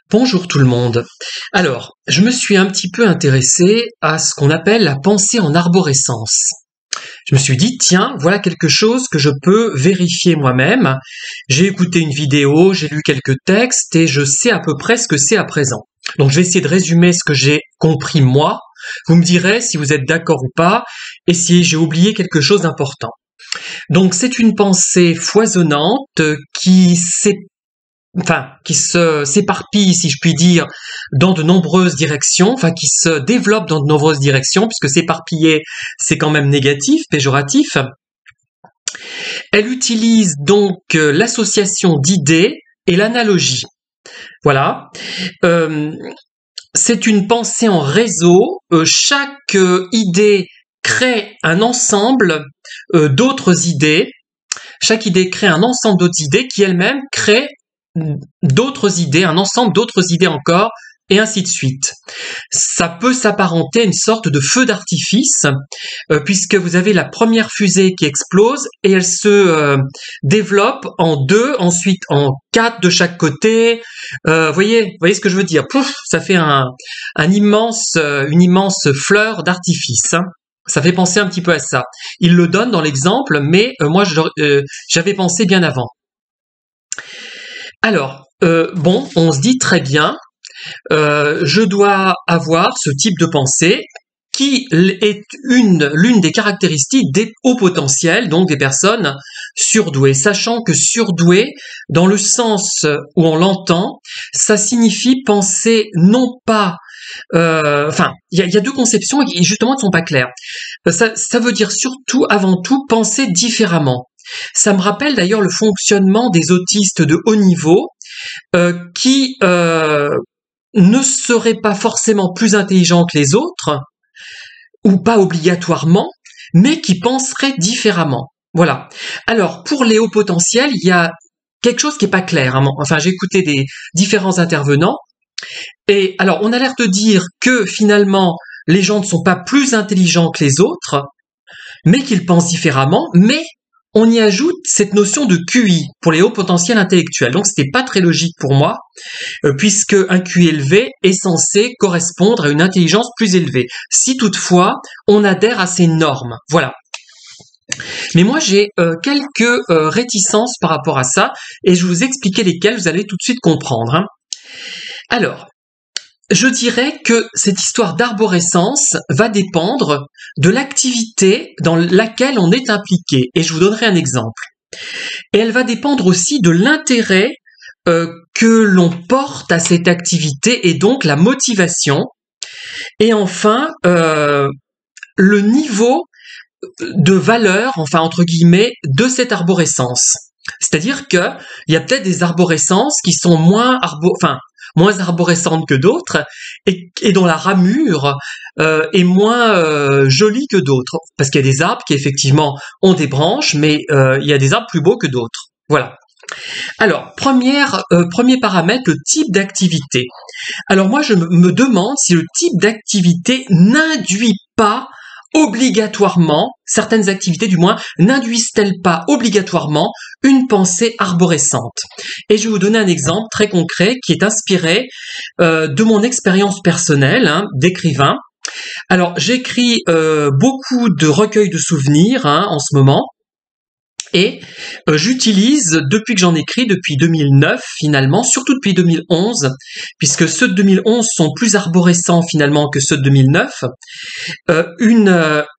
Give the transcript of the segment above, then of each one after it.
Bonjour tout le monde. Alors, je me suis un petit peu intéressé à ce qu'on appelle la pensée en arborescence. Je me suis dit, tiens, voilà quelque chose que je peux vérifier moi-même. J'ai écouté une vidéo, j'ai lu quelques textes et je sais à peu près ce que c'est à présent. Donc je vais essayer de résumer ce que j'ai compris moi. Vous me direz si vous êtes d'accord ou pas et si j'ai oublié quelque chose d'important. Donc c'est une pensée foisonnante qui se s'éparpille, si je puis dire, dans de nombreuses directions, qui se développe dans de nombreuses directions, puisque s'éparpiller, c'est quand même négatif, péjoratif. Elle utilise donc l'association d'idées et l'analogie. Voilà. C'est une pensée en réseau. Chaque idée crée un ensemble d'autres idées. Chaque idée crée un ensemble d'autres idées qui elles-mêmes créent d'autres idées, un ensemble d'autres idées encore, et ainsi de suite. Ça peut s'apparenter à une sorte de feu d'artifice, puisque vous avez la première fusée qui explose, et elle se développe en 2, ensuite en 4 de chaque côté. Voyez ce que je veux dire. Pouf, ça fait une immense fleur d'artifice. Ça fait penser un petit peu à ça. Il le donne dans l'exemple, mais moi j'avais pensé bien avant. Alors, on se dit très bien, je dois avoir ce type de pensée qui est l'une des caractéristiques des hauts potentiels, donc des personnes surdouées. Sachant que surdoué, dans le sens où on l'entend, ça signifie penser non pas... il y a deux conceptions et justement elles ne sont pas claires. Ça veut dire surtout, avant tout, penser différemment. Ça me rappelle d'ailleurs le fonctionnement des autistes de haut niveau qui ne seraient pas forcément plus intelligents que les autres, ou pas obligatoirement, mais qui penseraient différemment. Voilà. Alors, pour les hauts potentiels, il y a quelque chose qui n'est pas clair. Enfin, j'ai écouté des différents intervenants, et alors on a l'air de dire que finalement, les gens ne sont pas plus intelligents que les autres, mais qu'ils pensent différemment, mais on y ajoute cette notion de QI pour les hauts potentiels intellectuels. Donc c'était pas très logique pour moi, puisque un QI élevé est censé correspondre à une intelligence plus élevée, si toutefois on adhère à ces normes. Voilà. Mais moi j'ai quelques réticences par rapport à ça, et je vais vous expliquer lesquelles, vous allez tout de suite comprendre. Alors, je dirais que cette histoire d'arborescence va dépendre de l'activité dans laquelle on est impliqué. Et je vous donnerai un exemple. Et elle va dépendre aussi de l'intérêt que l'on porte à cette activité et donc la motivation. Et enfin, le niveau de valeur, entre guillemets, de cette arborescence. C'est-à-dire que il y a peut-être des arborescences qui sont moins arborescentes que d'autres et dont la ramure est moins jolie que d'autres. Parce qu'il y a des arbres qui effectivement ont des branches, mais il y a des arbres plus beaux que d'autres. Voilà. Alors, premier paramètre, le type d'activité. Alors moi, je me demande si le type d'activité n'induit pas obligatoirement, certaines activités du moins, n'induisent-elles pas obligatoirement une pensée arborescente. Et je vais vous donner un exemple très concret qui est inspiré de mon expérience personnelle d'écrivain. Alors, j'écris beaucoup de recueils de souvenirs en ce moment. Et j'utilise, depuis que j'en écris, depuis 2009 finalement, surtout depuis 2011, puisque ceux de 2011 sont plus arborescents finalement que ceux de 2009,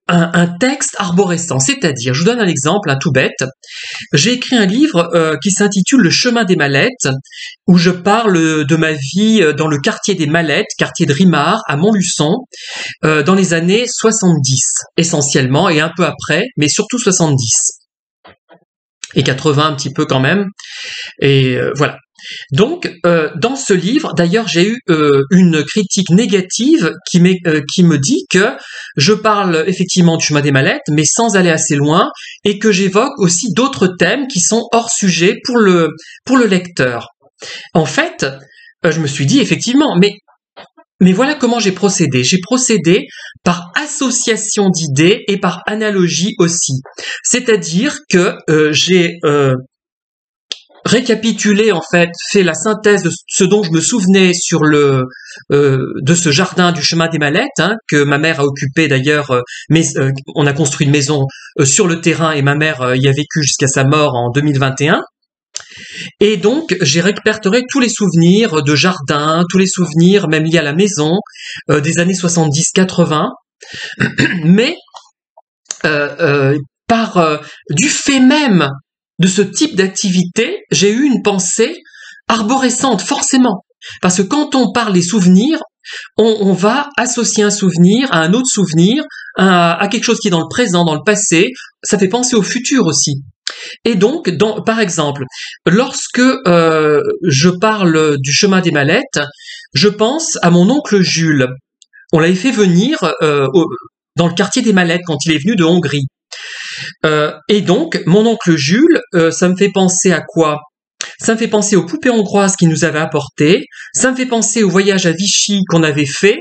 un texte arborescent, c'est-à-dire, je vous donne un exemple, tout bête, j'ai écrit un livre qui s'intitule Le chemin des Mallettes, où je parle de ma vie dans le quartier des Mallettes, quartier de Rimard, à Montluçon, dans les années 70, essentiellement, et un peu après, mais surtout 70. Et 80 un petit peu quand même, et voilà. Donc, dans ce livre, d'ailleurs, j'ai eu une critique négative qui me dit que je parle effectivement du chemin des Mallettes, mais sans aller assez loin, et que j'évoque aussi d'autres thèmes qui sont hors sujet pour le lecteur. En fait, je me suis dit effectivement, mais voilà comment j'ai procédé. J'ai procédé par association d'idées et par analogie aussi. C'est-à-dire que j'ai récapitulé, en fait, fait la synthèse de ce dont je me souvenais sur de ce jardin du chemin des Mallettes, hein, que ma mère a occupé d'ailleurs, on a construit une maison sur le terrain et ma mère y a vécu jusqu'à sa mort en 2021. Et donc, j'ai répertorié tous les souvenirs de jardin, tous les souvenirs même liés à la maison, des années 70-80, mais du fait même de ce type d'activité, j'ai eu une pensée arborescente, forcément. Parce que quand on parle des souvenirs, on va associer un souvenir à un autre souvenir, à quelque chose qui est dans le présent, dans le passé. Ça fait penser au futur aussi. Et donc, par exemple, lorsque je parle du chemin des Mallettes, je pense à mon oncle Jules. On l'avait fait venir dans le quartier des Mallettes quand il est venu de Hongrie. Et donc, mon oncle Jules, ça me fait penser à quoi? Ça me fait penser aux poupées hongroises qu'il nous avait apportées. Ça me fait penser au voyage à Vichy qu'on avait fait.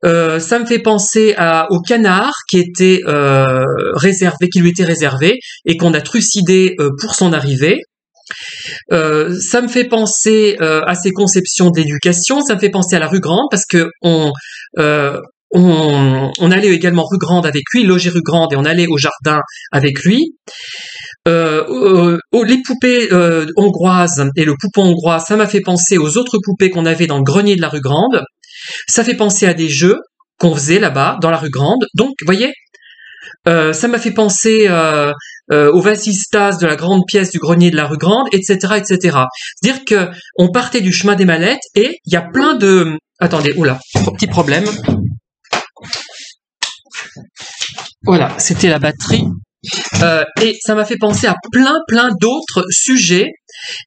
Ça me fait penser au canard qui était qui lui était réservé et qu'on a trucidé pour son arrivée. Ça me fait penser à ses conceptions de l'éducation. Ça me fait penser à la rue Grande parce que on allait également rue Grande avec lui, loger rue Grande et on allait au jardin avec lui. Les poupées hongroises et le poupon hongrois, ça m'a fait penser aux autres poupées qu'on avait dans le grenier de la rue Grande. Ça fait penser à des jeux qu'on faisait là-bas, dans la rue Grande. Donc, vous voyez, ça m'a fait penser au vasistas de la grande pièce du grenier de la rue Grande, etc., etc. C'est-à-dire que on partait du chemin des Mallettes et il y a plein de... Attendez, oula, petit problème. Voilà, c'était la batterie. Et ça m'a fait penser à plein d'autres sujets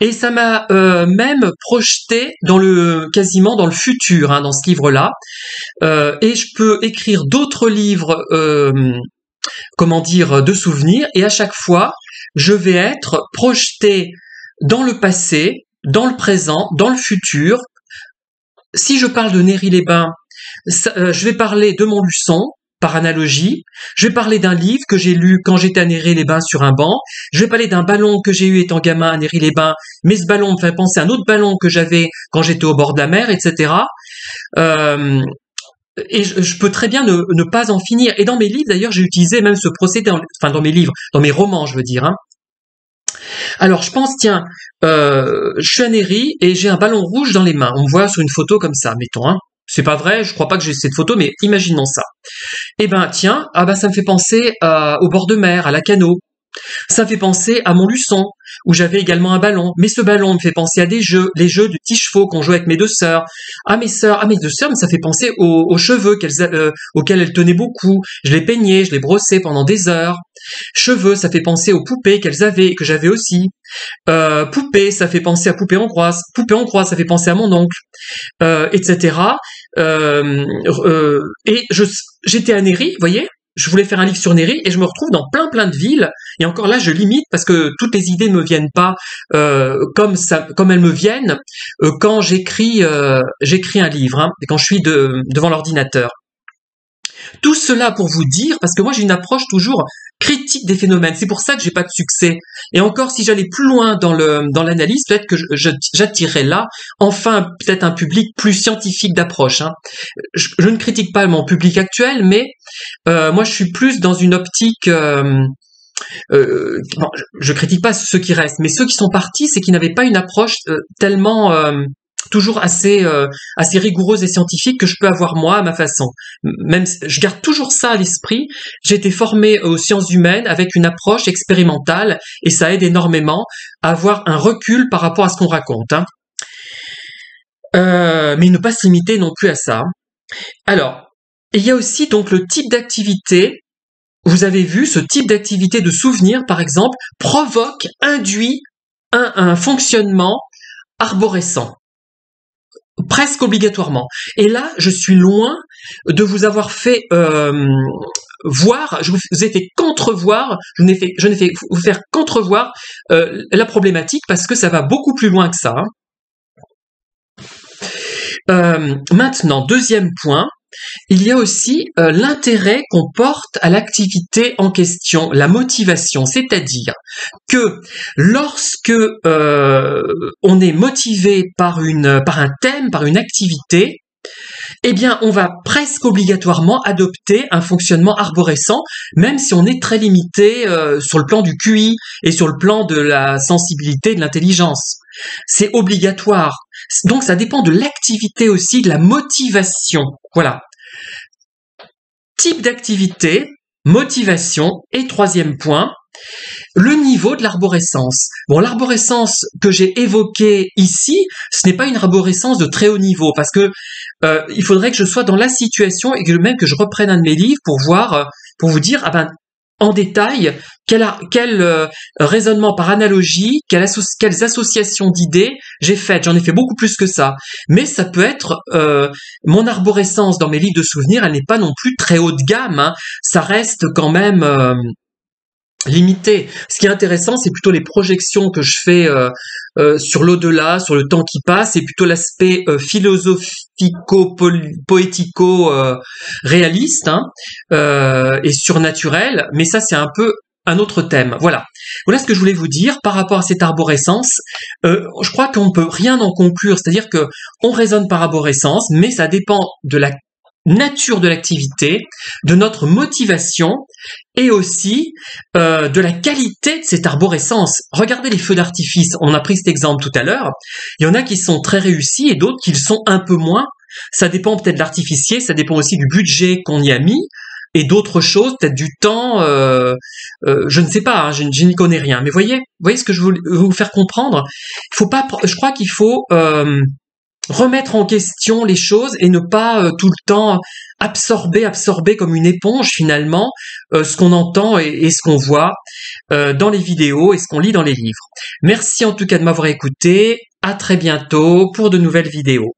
et ça m'a même projeté quasiment dans le futur, hein, dans ce livre-là. Et je peux écrire d'autres livres, de souvenirs, et à chaque fois, je vais être projeté dans le passé, dans le présent, dans le futur. Si je parle de Néry-les-Bains, je vais parler de Montluçon, par analogie. Je vais parler d'un livre que j'ai lu quand j'étais à Néry-les-Bains sur un banc. Je vais parler d'un ballon que j'ai eu étant gamin à Néry-les-Bains, mais ce ballon me fait penser à un autre ballon que j'avais quand j'étais au bord de la mer, etc. Et je peux très bien ne pas en finir. Et dans mes livres, d'ailleurs, j'ai utilisé même ce procédé, dans mes livres, dans mes romans, je veux dire. Hein. Alors, je pense, tiens, je suis à Néry et j'ai un ballon rouge dans les mains. On me voit sur une photo comme ça, mettons. Hein. C'est pas vrai, je crois pas que j'ai cette photo, mais imaginons ça. Eh ben, tiens, ça me fait penser au bord de mer, à la Cano. Ça me fait penser à Montluçon, où j'avais également un ballon. Mais ce ballon me fait penser à des jeux, les jeux du petit chevaux qu'on jouait avec mes deux sœurs. Mes deux sœurs, mais ça fait penser aux cheveux auxquels elles tenaient beaucoup. Je les peignais, je les brossais pendant des heures. Cheveux, ça fait penser aux poupées qu'elles avaient et que j'avais aussi. Poupée, ça fait penser à poupée hongroise. Poupée hongroise, ça fait penser à mon oncle, etc. Et j'étais à Néry, vous voyez, je voulais faire un livre sur Néry et je me retrouve dans plein de villes. Et encore là, je limite parce que toutes les idées me viennent pas comme elles me viennent quand j'écris un livre, hein, et quand je suis devant l'ordinateur. Tout cela pour vous dire, parce que moi j'ai une approche toujours critique des phénomènes, c'est pour ça que j'ai pas de succès. Et encore, si j'allais plus loin dans l'analyse, peut-être que j'attirerais là, enfin, peut-être un public plus scientifique d'approche. Hein. Je ne critique pas mon public actuel, mais moi je suis plus dans une optique... je critique pas ceux qui restent, mais ceux qui sont partis, c'est qu'ils n'avaient pas une approche tellement... toujours assez rigoureuse et scientifique que je peux avoir moi à ma façon. Même je garde toujours ça à l'esprit. J'ai été formé aux sciences humaines avec une approche expérimentale et ça aide énormément à avoir un recul par rapport à ce qu'on raconte. Hein. Mais ne pas se limiter non plus à ça. Alors, il y a aussi donc le type d'activité. Vous avez vu, ce type d'activité de souvenir, par exemple, induit un fonctionnement arborescent. Presque obligatoirement. Et là, je suis loin de vous avoir fait voir, je vous ai fait contrevoir, je n'ai fait vous faire contrevoir la problématique parce que ça va beaucoup plus loin que ça. Hein. Maintenant, deuxième point, il y a aussi l'intérêt qu'on porte à l'activité en question, la motivation, c'est-à-dire que lorsque on est motivé par un thème, par une activité, eh bien, on va presque obligatoirement adopter un fonctionnement arborescent, même si on est très limité sur le plan du QI et sur le plan de la sensibilité, de l'intelligence. C'est obligatoire. Donc, ça dépend de l'activité aussi, de la motivation. Voilà. Type d'activité, motivation et troisième point, le niveau de l'arborescence. Bon, l'arborescence que j'ai évoquée ici, ce n'est pas une arborescence de très haut niveau parce que il faudrait que je sois dans la situation et que même que je reprenne un de mes livres pour voir, pour vous dire, en détail, quel raisonnement par analogie, quelles associations d'idées j'ai faites. J'en ai fait beaucoup plus que ça. Mais ça peut être mon arborescence dans mes livres de souvenirs, elle n'est pas non plus très haut de gamme. Hein. Ça reste quand même limité. Ce qui est intéressant, c'est plutôt les projections que je fais sur l'au-delà, sur le temps qui passe, et plutôt l'aspect philosophico-poético-réaliste et surnaturel. Mais ça, c'est un peu un autre thème. Voilà. Voilà ce que je voulais vous dire par rapport à cette arborescence. Je crois qu'on ne peut rien en conclure. C'est-à-dire que on raisonne par arborescence, mais ça dépend de la nature de l'activité, de notre motivation et aussi de la qualité de cette arborescence. Regardez les feux d'artifice, on a pris cet exemple tout à l'heure, il y en a qui sont très réussis et d'autres qui le sont un peu moins. Ça dépend peut-être de l'artificier, ça dépend aussi du budget qu'on y a mis et d'autres choses, peut-être du temps, je ne sais pas, hein, je n'y connais rien. Mais voyez ce que je veux vous faire comprendre. Je crois qu'il faut remettre en question les choses et ne pas tout le temps absorber comme une éponge finalement ce qu'on entend et ce qu'on voit dans les vidéos et ce qu'on lit dans les livres. Merci en tout cas de m'avoir écouté. À très bientôt pour de nouvelles vidéos.